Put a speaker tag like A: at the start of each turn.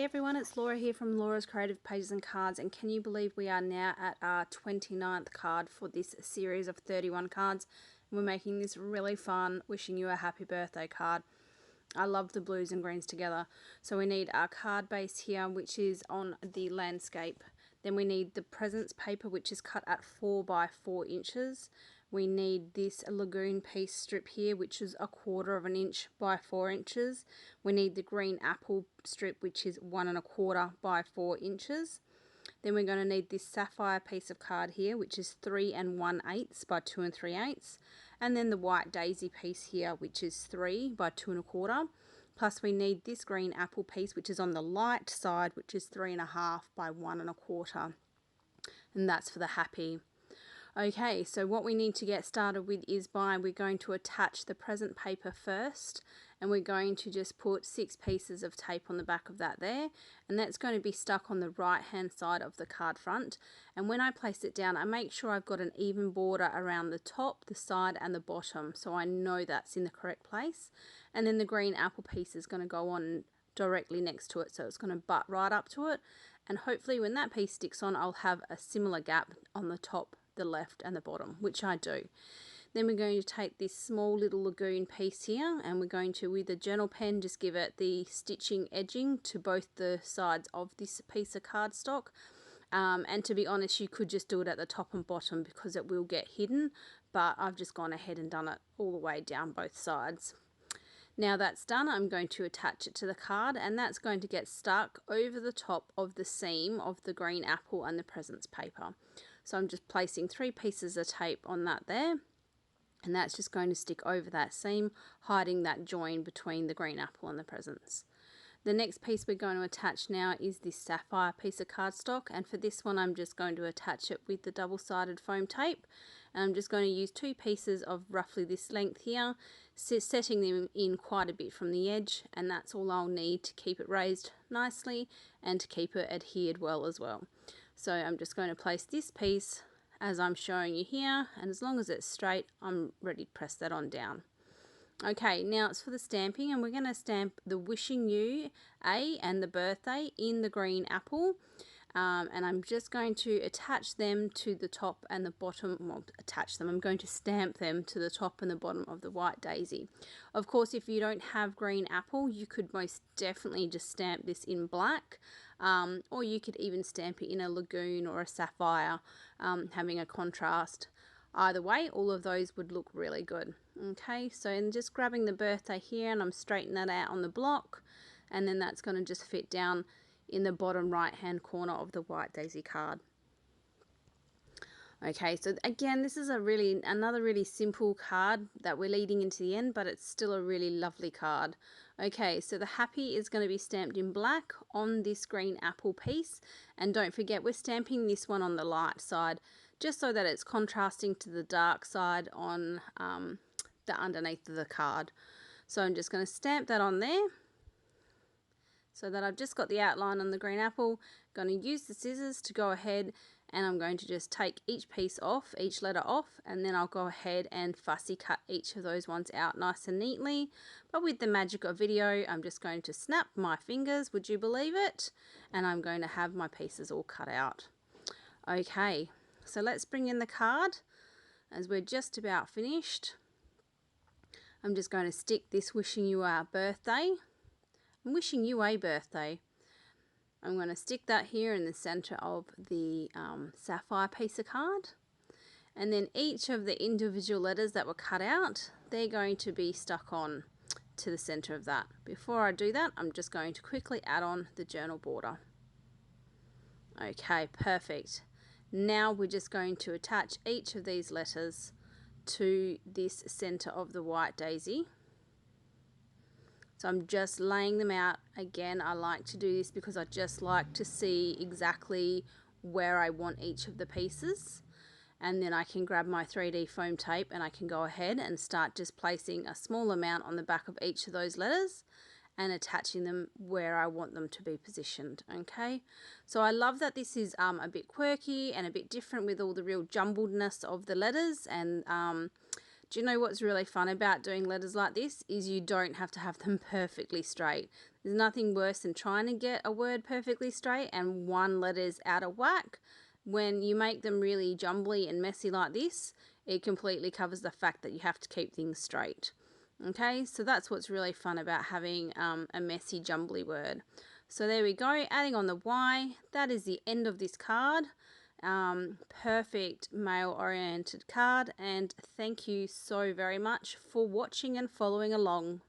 A: everyone, it's Laura here from Laura's Creative Pages and Cards, and can you believe we are now at our 29th card for this series of 31 cards. We're making this really fun, wishing you a happy birthday card. I love the blues and greens together. So we need our card base here, which is on the landscape. Then we need the presents paper, which is cut at 4 by 4 inches. We need this lagoon piece strip here, which is 1/4 of an inch by 4 inches. We need the green apple strip, which is 1 1/4 by 4 inches. Then we're going to need this sapphire piece of card here, which is 3 1/8 by 2 3/8. And then the white daisy piece here, which is 3 by 2 1/4. Plus we need this green apple piece, which is on the light side, which is 3 1/2 by 1 1/4. And that's for the happy. Okay, so what we need to get started with is we're going to attach the present paper first, and we're going to just put 6 pieces of tape on the back of that there, and that's going to be stuck on the right hand side of the card front. And when I place it down, I make sure I've got an even border around the top, the side and the bottom, so I know that's in the correct place. And then the green apple piece is going to go on directly next to it, so it's going to butt right up to it, and hopefully when that piece sticks on, I'll have a similar gap on the top, the left and the bottom, which I do. Then we're going to take this small little lagoon piece here, and we're going to, with a journal pen, just give it the stitching edging to both the sides of this piece of cardstock. And to be honest, you could just do it at the top and bottom because it will get hidden, but I've just gone ahead and done it all the way down both sides. Now that's done, I'm going to attach it to the card, and that's going to get stuck over the top of the seam of the green apple and the presents paper. So I'm just placing 3 pieces of tape on that there, and that's just going to stick over that seam, hiding that join between the green apple and the presents. The next piece we're going to attach now is this sapphire piece of cardstock, and for this one I'm just going to attach it with the double-sided foam tape, and I'm just going to use 2 pieces of roughly this length here, setting them in quite a bit from the edge, and that's all I'll need to keep it raised nicely and to keep it adhered well as well. So I'm just going to place this piece as I'm showing you here, and as long as it's straight, I'm ready to press that on down. Okay, now it's for the stamping, and we're going to stamp the wishing you A and the birthday in the green apple, and I'm just going to attach them to the top and the bottom. Well, I'm going to stamp them to the top and the bottom of the white daisy. Of course, if you don't have green apple, you could most definitely just stamp this in black, or you could even stamp it in a lagoon or a sapphire, having a contrast. Either way, all of those would look really good. Okay, so I'm just grabbing the birthday here, and I'm straightening that out on the block, and then that's going to just fit down in the bottom right hand corner of the white daisy card. Okay, so again, this is another really simple card that we're leading into the end, but it's still a really lovely card. Okay, so the happy is going to be stamped in black on this green apple piece, and don't forget we're stamping this one on the light side, just so that it's contrasting to the dark side on the underneath of the card. So I'm just going to stamp that on there, so that I've just got the outline on the green apple. I'm going to use the scissors to go ahead, and I'm going to just take each piece off, each letter off, and then I'll go ahead and fussy cut each of those ones out nice and neatly. But with the magic of video, I'm just going to snap my fingers, would you believe it? And I'm going to have my pieces all cut out. Okay, so let's bring in the card as we're just about finished. I'm just going to stick this wishing you a birthday. I'm wishing you a birthday. I'm going to stick that here in the center of the sapphire piece of card, and then each of the individual letters that were cut out, they're going to be stuck on to the center of that. Before I do that, I'm just going to quickly add on the journal border. Okay, perfect. Now we're just going to attach each of these letters to this center of the white daisy. So I'm just laying them out. Again, I like to do this because I just like to see exactly where I want each of the pieces. And then I can grab my 3D foam tape, and I can go ahead and start just placing a small amount on the back of each of those letters and attaching them where I want them to be positioned. Okay, so I love that this is a bit quirky and a bit different with all the real jumbledness of the letters, and Do you know what's really fun about doing letters like this is you don't have to have them perfectly straight. There's nothing worse than trying to get a word perfectly straight and one letter's out of whack. When you make them really jumbly and messy like this, it completely covers the fact that you have to keep things straight. Okay, so that's what's really fun about having a messy, jumbly word. So there we go, adding on the Y. That is the end of this card. Perfect male-oriented card, and thank you so very much for watching and following along.